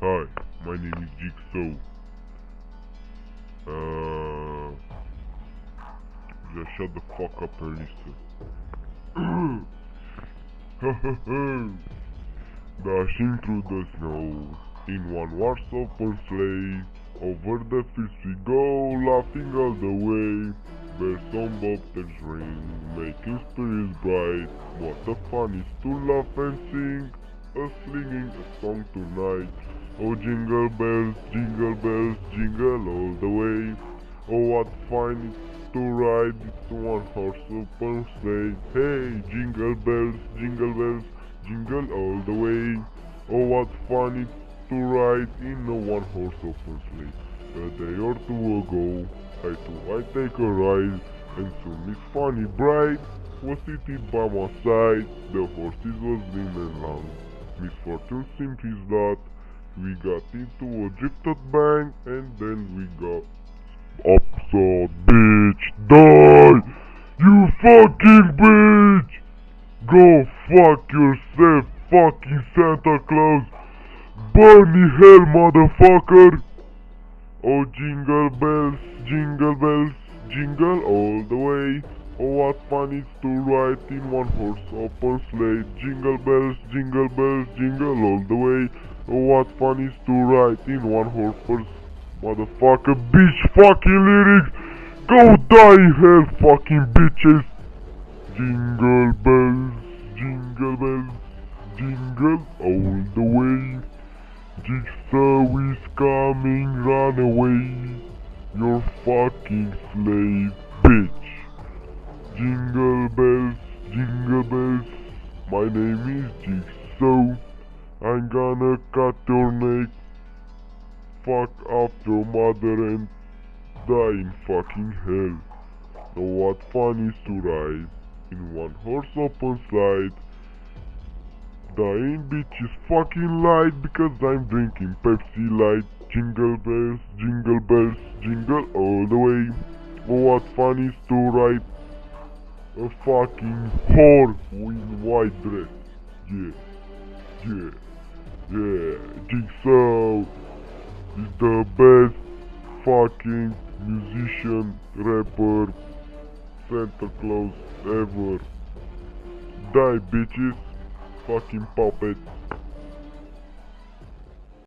Hi, my name is Jig Saw. Just shut the fuck up and listen. Dashing through the snow in one horse open sleigh. Over the fields we go, laughing all the way. Bells on bobtails ring, making spirits bright. What a fun is to laugh and sing, singing a song tonight. Oh jingle bells, jingle all the way. Oh what fun it's to ride, it's one horse open sleigh. Hey, jingle bells, jingle all the way. Oh what fun it's to ride in a one horse open sleigh. A day or two ago, I take a ride, and soon Miss Funny Bride was seated by my side. The horses was lean and long. Misfortune seemed his lot. We got into a drifted bank, and then we got upside. Bitch, die! You fucking bitch! Go fuck yourself, fucking Santa Claus! Burn in hell, motherfucker! Oh jingle bells, jingle all the way. Oh what fun it's to ride in one horse open sleigh. Jingle bells, jingle all the way. Oh what fun it's to ride in one horse first. Motherfucker, bitch, fucking lyrics. Go die in hell, fucking bitches. Jingle bells, jingle all the way. Jig Saw is coming, run away. You're fucking slave, bitch. Jingle bells, my name is Jig Saw. I'm gonna cut your neck, fuck up your mother and die in fucking hell. Know what fun is to ride in one horse open slide. Dying bitch is fucking light because I'm drinking Pepsi Light. Jingle bells, jingle all the way. Oh what fun is to ride a fucking whore in white dress. Yeah. Jig Saw is the best fucking musician, rapper, Santa Claus ever. Die bitches. Fucking puppet.